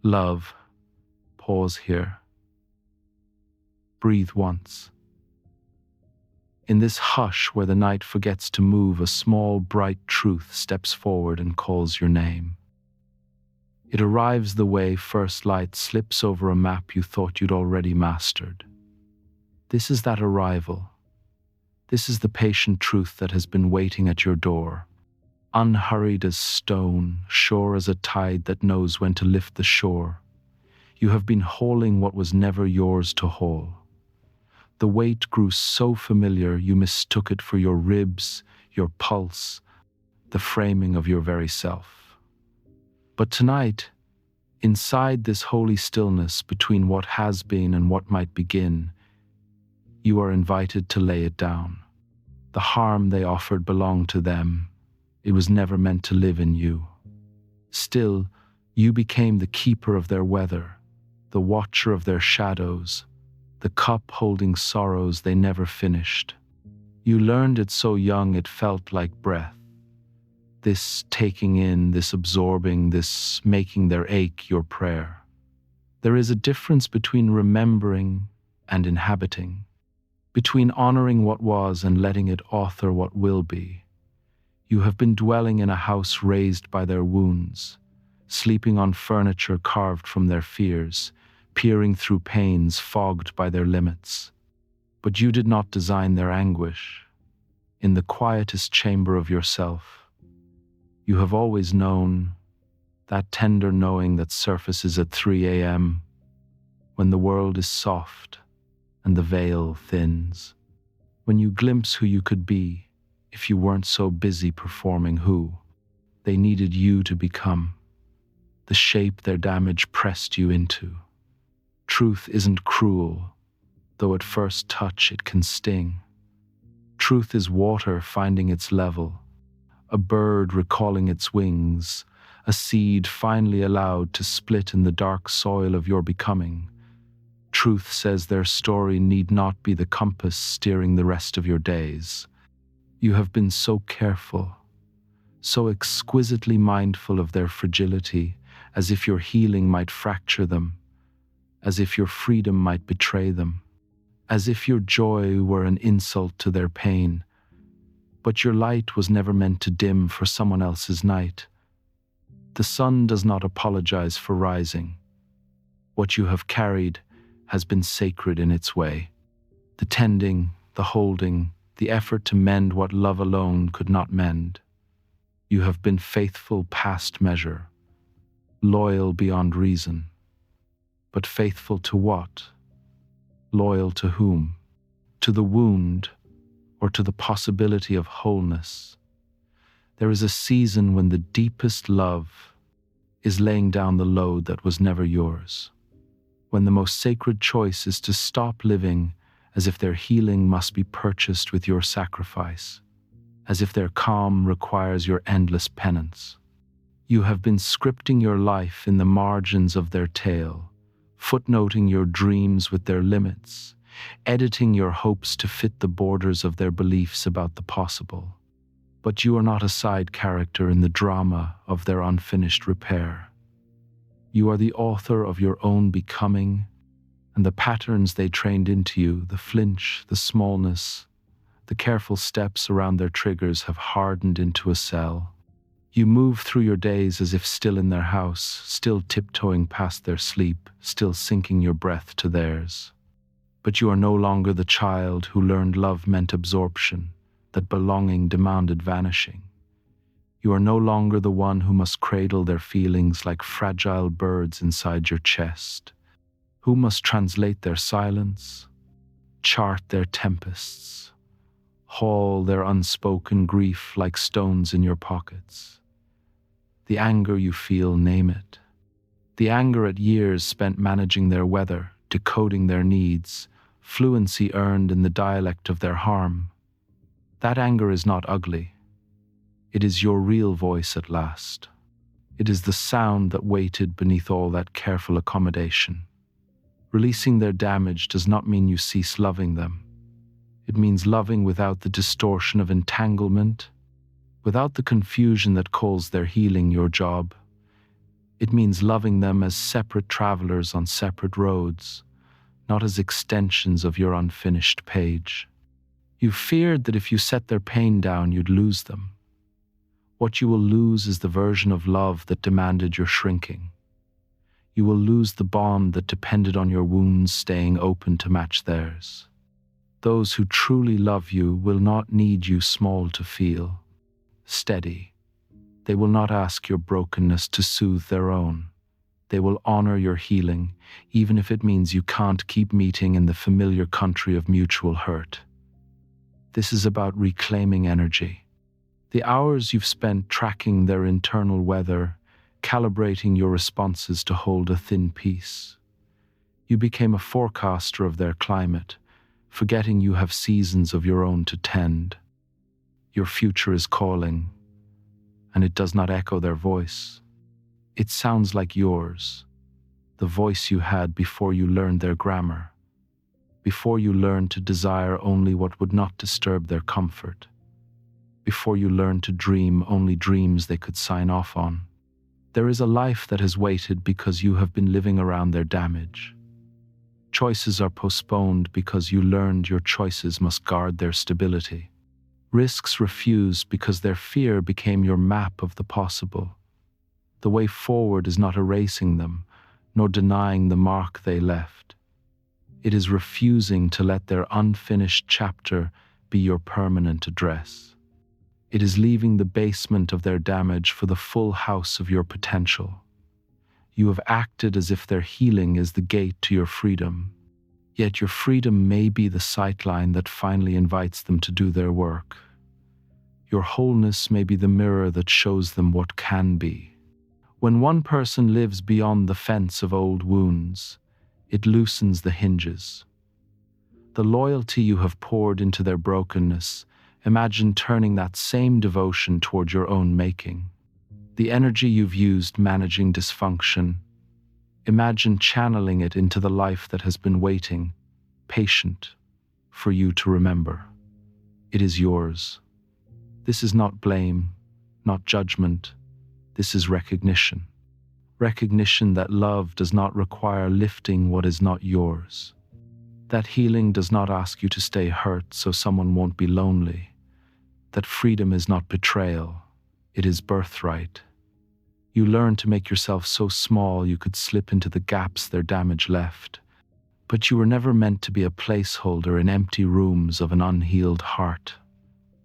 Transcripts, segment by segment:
Love, pause here. Breathe once. In this hush where the night forgets to move, a small, bright truth steps forward and calls your name. It arrives the way first light slips over a map you thought you'd already mastered. This is that arrival. This is the patient truth that has been waiting at your door, unhurried as stone, sure as a tide that knows when to lift the shore. You have been hauling what was never yours to haul. The weight grew so familiar you mistook it for your ribs, your pulse, the framing of your very self. But tonight, inside this holy stillness between what has been and what might begin, you are invited to lay it down. The harm they offered belonged to them. It was never meant to live in you. Still, you became the keeper of their weather, the watcher of their shadows, the cup holding sorrows they never finished. You learned it so young it felt like breath. This taking in, this absorbing, this making their ache your prayer. There is a difference between remembering and inhabiting, between honoring what was and letting it author what will be. You have been dwelling in a house raised by their wounds, sleeping on furniture carved from their fears, peering through panes fogged by their limits. But you did not design their anguish. In the quietest chamber of yourself, you have always known, that tender knowing that surfaces at 3 a.m. when the world is soft and the veil thins, when you glimpse who you could be if you weren't so busy performing who they needed you to become, the shape their damage pressed you into. Truth isn't cruel, though at first touch it can sting. Truth is water finding its level, a bird recalling its wings, a seed finally allowed to split in the dark soil of your becoming. Truth says their story need not be the compass steering the rest of your days. You have been so careful, so exquisitely mindful of their fragility, as if your healing might fracture them, as if your freedom might betray them, as if your joy were an insult to their pain. But your light was never meant to dim for someone else's night. The sun does not apologize for rising. What you have carried has been sacred in its way. The tending, the holding, the effort to mend what love alone could not mend. You have been faithful past measure, loyal beyond reason. But faithful to what? Loyal to whom? To the wound, or to the possibility of wholeness? There is a season when the deepest love is laying down the load that was never yours, when the most sacred choice is to stop living as if their healing must be purchased with your sacrifice, as if their calm requires your endless penance. You have been scripting your life in the margins of their tale, footnoting your dreams with their limits, editing your hopes to fit the borders of their beliefs about the possible. But you are not a side character in the drama of their unfinished repair. You are the author of your own becoming, and the patterns they trained into you, the flinch, the smallness, the careful steps around their triggers have hardened into a cell. You move through your days as if still in their house, still tiptoeing past their sleep, still syncing your breath to theirs. But you are no longer the child who learned love meant absorption, that belonging demanded vanishing. You are no longer the one who must cradle their feelings like fragile birds inside your chest, who must translate their silence, chart their tempests, haul their unspoken grief like stones in your pockets. The anger you feel, name it. The anger at years spent managing their weather, decoding their needs, fluency earned in the dialect of their harm. That anger is not ugly. It is your real voice at last. It is the sound that waited beneath all that careful accommodation. Releasing their damage does not mean you cease loving them. It means loving without the distortion of entanglement, without the confusion that calls their healing your job. It means loving them as separate travelers on separate roads, not as extensions of your unfinished page. You feared that if you set their pain down, you'd lose them. What you will lose is the version of love that demanded your shrinking. You will lose the bond that depended on your wounds staying open to match theirs. Those who truly love you will not need you small to feel steady. They will not ask your brokenness to soothe their own. They will honor your healing, even if it means you can't keep meeting in the familiar country of mutual hurt. This is about reclaiming energy. The hours you've spent tracking their internal weather, calibrating your responses to hold a thin peace. You became a forecaster of their climate, forgetting you have seasons of your own to tend. Your future is calling, and it does not echo their voice. It sounds like yours, the voice you had before you learned their grammar, before you learned to desire only what would not disturb their comfort, before you learned to dream only dreams they could sign off on. There is a life that has waited because you have been living around their damage. Choices are postponed because you learned your choices must guard their stability. Risks refused because their fear became your map of the possible. The way forward is not erasing them, nor denying the mark they left. It is refusing to let their unfinished chapter be your permanent address. It is leaving the basement of their damage for the full house of your potential. You have acted as if their healing is the gate to your freedom. Yet your freedom may be the sightline that finally invites them to do their work. Your wholeness may be the mirror that shows them what can be. When one person lives beyond the fence of old wounds, it loosens the hinges. The loyalty you have poured into their brokenness, imagine turning that same devotion toward your own making. The energy you've used managing dysfunction, imagine channeling it into the life that has been waiting, patient, for you to remember. It is yours. This is not blame, not judgment. This is recognition. Recognition that love does not require lifting what is not yours. That healing does not ask you to stay hurt so someone won't be lonely. That freedom is not betrayal, it is birthright. You learn to make yourself so small you could slip into the gaps their damage left. But you were never meant to be a placeholder in empty rooms of an unhealed heart.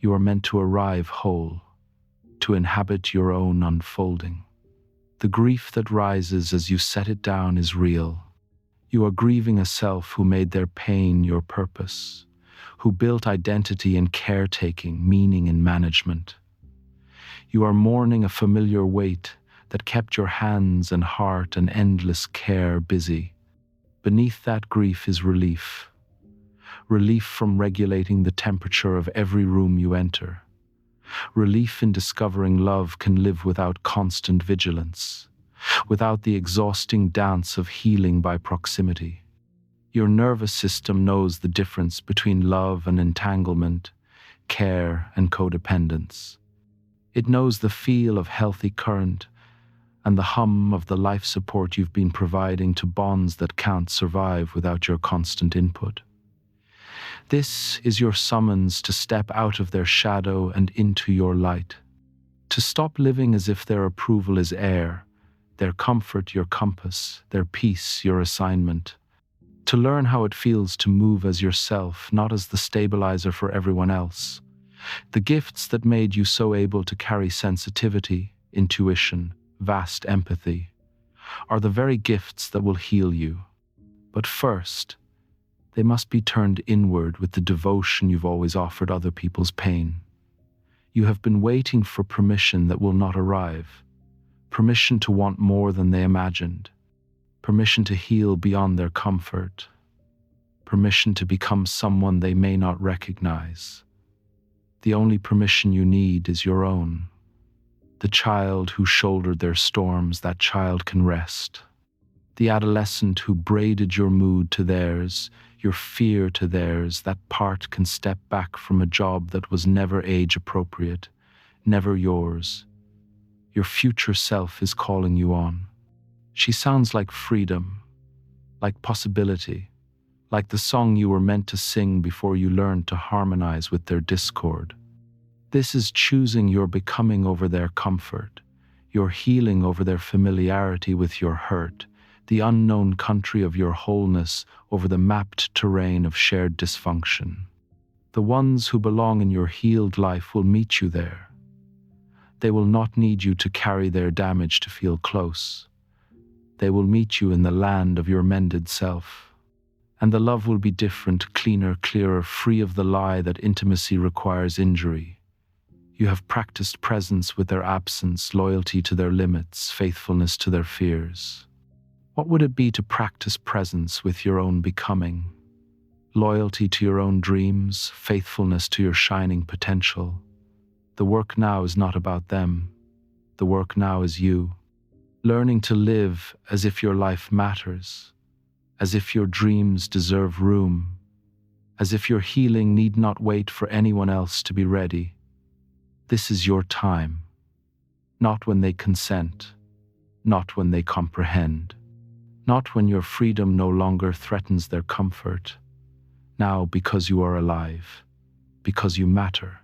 You are meant to arrive whole, to inhabit your own unfolding. The grief that rises as you set it down is real. You are grieving a self who made their pain your purpose, who built identity in caretaking, meaning in management. You are mourning a familiar weight that kept your hands and heart and endless care busy. Beneath that grief is relief. Relief from regulating the temperature of every room you enter. Relief in discovering love can live without constant vigilance, without the exhausting dance of healing by proximity. Your nervous system knows the difference between love and entanglement, care and codependence. It knows the feel of healthy current and the hum of the life support you've been providing to bonds that can't survive without your constant input. This is your summons to step out of their shadow and into your light. To stop living as if their approval is air, their comfort your compass, their peace your assignment. To learn how it feels to move as yourself, not as the stabilizer for everyone else. The gifts that made you so able to carry sensitivity, intuition, vast empathy, are the very gifts that will heal you. But first, they must be turned inward with the devotion you've always offered other people's pain. You have been waiting for permission that will not arrive, permission to want more than they imagined, permission to heal beyond their comfort, permission to become someone they may not recognize. The only permission you need is your own. The child who shouldered their storms, that child can rest. The adolescent who braided your mood to theirs, your fear to theirs, that part can step back from a job that was never age appropriate, never yours. Your future self is calling you on. She sounds like freedom, like possibility, like the song you were meant to sing before you learned to harmonize with their discord. This is choosing your becoming over their comfort, your healing over their familiarity with your hurt, the unknown country of your wholeness over the mapped terrain of shared dysfunction. The ones who belong in your healed life will meet you there. They will not need you to carry their damage to feel close. They will meet you in the land of your mended self. And the love will be different, cleaner, clearer, free of the lie that intimacy requires injury. You have practiced presence with their absence, loyalty to their limits, faithfulness to their fears. What would it be to practice presence with your own becoming? Loyalty to your own dreams, faithfulness to your shining potential. The work now is not about them. The work now is you. Learning to live as if your life matters, as if your dreams deserve room, as if your healing need not wait for anyone else to be ready. This is your time, not when they consent, not when they comprehend, not when your freedom no longer threatens their comfort. Now, because you are alive, because you matter,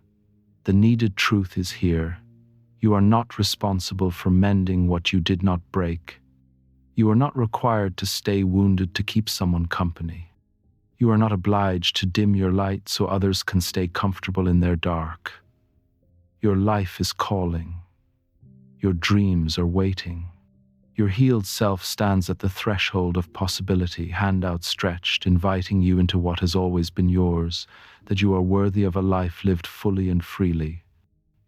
the needed truth is here. You are not responsible for mending what you did not break. You are not required to stay wounded to keep someone company. You are not obliged to dim your light so others can stay comfortable in their dark. Your life is calling. Your dreams are waiting. Your healed self stands at the threshold of possibility, hand outstretched, inviting you into what has always been yours, that you are worthy of a life lived fully and freely,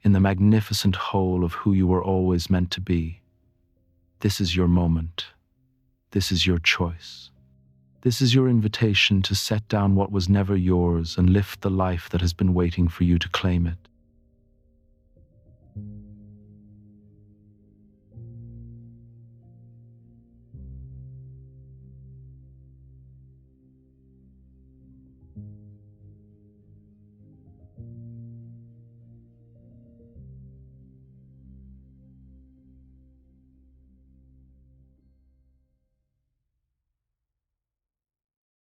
in the magnificent whole of who you were always meant to be. This is your moment. This is your choice. This is your invitation to set down what was never yours and lift the life that has been waiting for you to claim it.